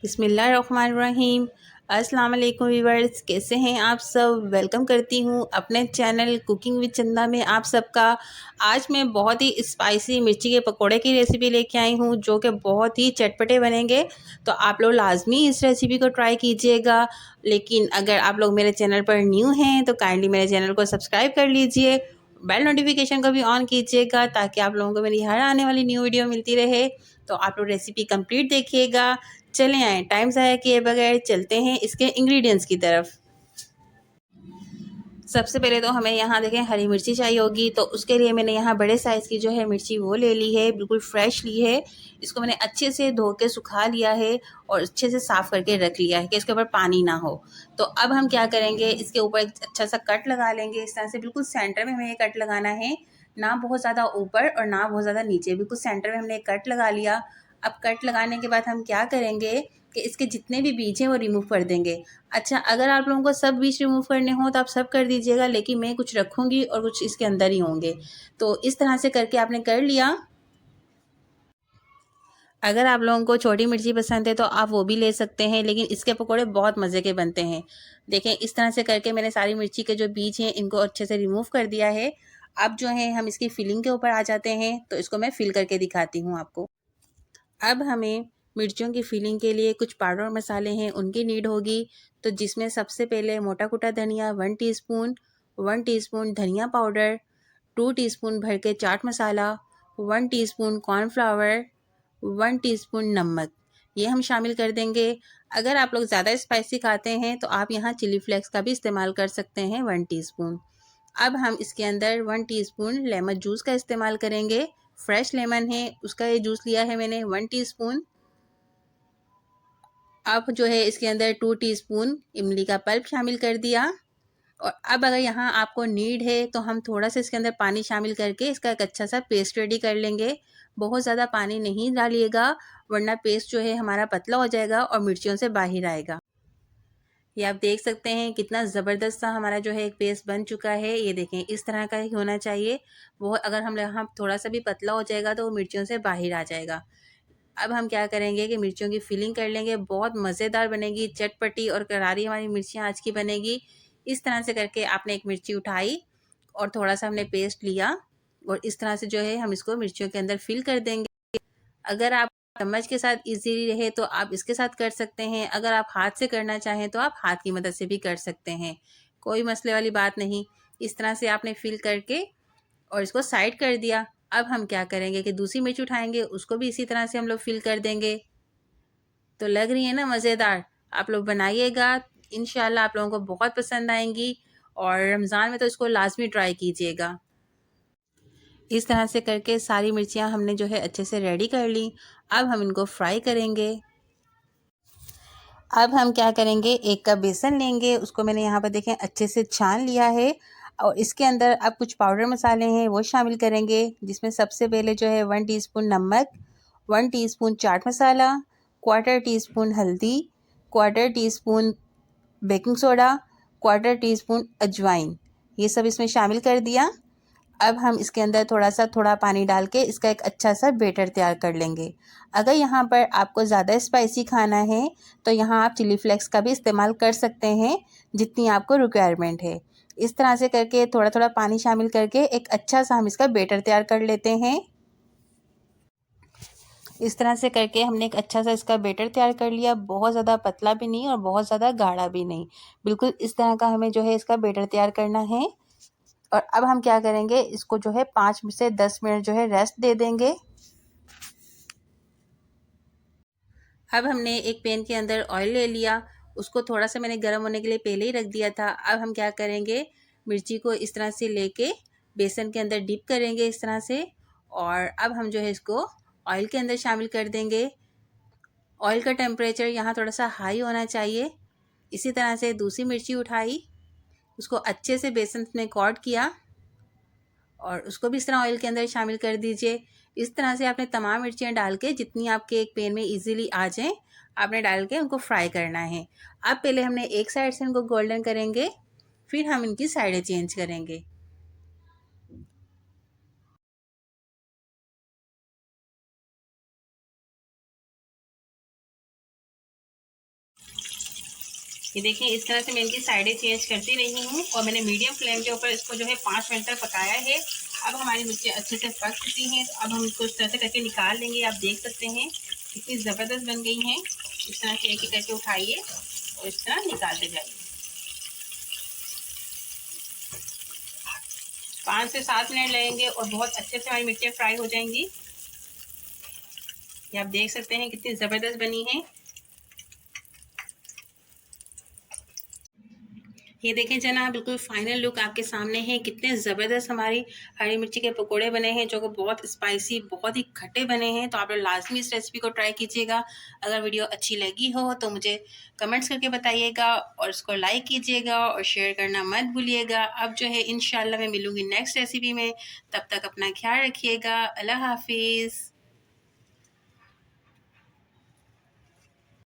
बिस्मिल्लाहिर्रहमानिर्रहीम। अस्सलाम वालेकुम व्यूअर्स, कैसे हैं आप सब। वेलकम करती हूँ अपने चैनल कुकिंग विद चंदा में आप सबका। आज मैं बहुत ही स्पाइसी मिर्ची के पकोड़े की रेसिपी लेके आई हूँ जो कि बहुत ही चटपटे बनेंगे। तो आप लोग लाजमी इस रेसिपी को ट्राई कीजिएगा। लेकिन अगर आप लोग मेरे चैनल पर न्यू हैं तो काइंडली मेरे चैनल को सब्सक्राइब कर लीजिए, बेल नोटिफिकेशन को भी ऑन कीजिएगा ताकि आप लोगों को मेरी हर आने वाली न्यू वीडियो मिलती रहे। तो आप लोग रेसिपी कंप्लीट देखिएगा। चलें आए टाइम ज़ाया किए बगैर चलते हैं इसके इंग्रेडिएंट्स की तरफ। सबसे पहले तो हमें यहाँ देखें हरी मिर्ची चाहिए होगी, तो उसके लिए मैंने यहाँ बड़े साइज़ की जो है मिर्ची वो ले ली है, बिल्कुल फ्रेश ली है। इसको मैंने अच्छे से धो के सुखा लिया है और अच्छे से साफ़ करके रख लिया है कि इसके ऊपर पानी ना हो। तो अब हम क्या करेंगे, इसके ऊपर एक अच्छा सा कट लगा लेंगे। इस तरह से बिल्कुल सेंटर में हमें ये कट लगाना है, ना बहुत ज़्यादा ऊपर और ना बहुत ज़्यादा नीचे, बिल्कुल सेंटर में हमने कट लगा लिया। अब कट लगाने के बाद हम क्या करेंगे कि इसके जितने भी बीज हैं वो रिमूव कर देंगे। अच्छा, अगर आप लोगों को सब बीज रिमूव करने हो तो आप सब कर दीजिएगा, लेकिन मैं कुछ रखूँगी और कुछ इसके अंदर ही होंगे। तो इस तरह से करके आपने कर लिया। अगर आप लोगों को छोटी मिर्ची पसंद है तो आप वो भी ले सकते हैं, लेकिन इसके पकोड़े बहुत मज़े के बनते हैं। देखें इस तरह से करके मैंने सारी मिर्ची के जो बीज हैं इनको अच्छे से रिमूव कर दिया है। अब जो है हम इसकी फिलिंग के ऊपर आ जाते हैं, तो इसको मैं फिल करके दिखाती हूँ आपको। अब हमें मिर्चियों की फिलिंग के लिए कुछ पाउडर मसाले हैं उनकी नीड होगी। तो जिसमें सबसे पहले मोटा कुटा धनिया 1 टीस्पून, 1 टीस्पून धनिया पाउडर, 2 टीस्पून भर के chaat masala, 1 teaspoon cornflour, 1 teaspoon नमक, ये हम शामिल कर देंगे। अगर आप लोग ज़्यादा स्पाइसी खाते हैं तो आप यहाँ चिली फ्लेक्स का भी इस्तेमाल कर सकते हैं 1 टीस्पून। अब हम इसके अंदर 1 टीस्पून लेमन जूस का इस्तेमाल करेंगे। फ्रेश लेमन है उसका ये जूस लिया है मैंने 1 टीस्पून। अब जो है इसके अंदर 2 टीस्पून इमली का पल्प शामिल कर दिया। और अब अगर यहाँ आपको नीड है तो हम थोड़ा सा इसके अंदर पानी शामिल करके इसका एक अच्छा सा पेस्ट रेडी कर लेंगे। बहुत ज़्यादा पानी नहीं डालिएगा, वरना पेस्ट जो है हमारा पतला हो जाएगा और मिर्चियों से बाहर आएगा। ये आप देख सकते हैं कितना ज़बरदस्त सा हमारा जो है एक पेस्ट बन चुका है। ये देखें इस तरह का ही होना चाहिए। वो अगर हम यहाँ थोड़ा सा भी पतला हो जाएगा तो वो मिर्चियों से बाहर आ जाएगा। अब हम क्या करेंगे कि मिर्चियों की फिलिंग कर लेंगे। बहुत मज़ेदार बनेगी, चटपटी और करारी हमारी मिर्चियाँ आज की बनेगी। इस तरह से करके आपने एक मिर्ची उठाई और थोड़ा सा हमने पेस्ट लिया और इस तरह से जो है हम इसको मिर्चियों के अंदर फिल कर देंगे। अगर आप चम्मच के साथ इजीली रहे तो आप इसके साथ कर सकते हैं। अगर आप हाथ से करना चाहें तो आप हाथ की मदद से भी कर सकते हैं, कोई मसले वाली बात नहीं। इस तरह से आपने फिल करके और इसको साइड कर दिया। अब हम क्या करेंगे कि दूसरी मिर्च उठाएंगे, उसको भी इसी तरह से हम लोग फिल कर देंगे। तो लग रही है ना मज़ेदार। आप लोग बनाइएगा, इंशाल्लाह आप लोगों को बहुत पसंद आएंगी और रमज़ान में तो इसको लाजमी ट्राई कीजिएगा। इस तरह से करके सारी मिर्चियाँ हमने जो है अच्छे से रेडी कर ली। अब हम इनको फ्राई करेंगे। अब हम क्या करेंगे, 1 कप बेसन लेंगे, उसको मैंने यहाँ पर देखें अच्छे से छान लिया है और इसके अंदर अब कुछ पाउडर मसाले हैं वो शामिल करेंगे। जिसमें सबसे पहले जो है 1 टीस्पून नमक, 1 teaspoon chaat masala, quarter teaspoon हल्दी, quarter teaspoon baking soda, quarter teaspoon अजवाइन, ये सब इसमें शामिल कर दिया। अब हम इसके अंदर थोड़ा पानी डाल के इसका एक अच्छा सा बैटर तैयार कर लेंगे। अगर यहाँ पर आपको ज़्यादा स्पाइसी खाना है तो यहाँ आप चिली फ्लेक्स का भी इस्तेमाल कर सकते हैं, जितनी आपको रिक्वायरमेंट है। इस तरह से करके थोड़ा थोड़ा पानी शामिल करके एक अच्छा सा हम इसका बैटर तैयार कर लेते हैं। इस तरह से करके हमने एक अच्छा सा इसका बैटर तैयार कर लिया। बहुत ज़्यादा पतला भी नहीं और बहुत ज़्यादा गाढ़ा भी नहीं, बिल्कुल इस तरह का हमें जो है इसका बैटर तैयार करना है। और अब हम क्या करेंगे, इसको जो है 5 से 10 मिनट जो है रेस्ट दे देंगे। अब हमने एक पैन के अंदर ऑयल ले लिया, उसको थोड़ा सा मैंने गर्म होने के लिए पहले ही रख दिया था। अब हम क्या करेंगे, मिर्ची को इस तरह से लेके बेसन के अंदर डिप करेंगे इस तरह से। और अब हम जो है इसको ऑयल के अंदर शामिल कर देंगे। ऑयल का टेम्परेचर यहाँ थोड़ा सा हाई होना चाहिए। इसी तरह से दूसरी मिर्ची उठाई, उसको अच्छे से बेसन में कोट किया और उसको भी इस तरह ऑयल के अंदर शामिल कर दीजिए। इस तरह से आपने तमाम मिर्चियाँ डाल के जितनी आपके एक पैन में इजीली आ जाएं, आपने डाल के उनको फ्राई करना है। अब पहले हमने एक साइड से इनको गोल्डन करेंगे, फिर हम इनकी साइडें चेंज करेंगे। ये देखिए इस तरह से मैं इनकी साइडें चेंज करती रही हूँ और मैंने मीडियम फ्लेम के ऊपर इसको जो है 5 मिनट तक पकाया है। अब हमारी मिर्ची अच्छे से पक चुकी हैं, तो अब हम इसको इस तरह से करके निकाल लेंगे। आप देख सकते हैं कितनी ज़बरदस्त बन गई हैं। इस तरह से एक एक करके उठाइए और इस तरह निकालते जाइए। 5 से 7 मिनट लगेंगे और बहुत अच्छे से हमारी मिर्चें फ्राई हो जाएंगी। ये आप देख सकते हैं कितनी ज़बरदस्त बनी है। ये देखें जना, बिल्कुल फाइनल लुक आपके सामने है। कितने ज़बरदस्त हमारी हरी मिर्ची के पकोड़े बने हैं, जो कि बहुत स्पाइसी, बहुत ही खट्टे बने हैं। तो आप लोग लाजमी इस रेसिपी को ट्राई कीजिएगा। अगर वीडियो अच्छी लगी हो तो मुझे कमेंट्स करके बताइएगा और इसको लाइक कीजिएगा और शेयर करना मत भूलिएगा। अब जो है इंशाल्लाह मैं मिलूँगी नेक्स्ट रेसिपी में। तब तक अपना ख्याल रखिएगा। अल्लाह हाफिज़।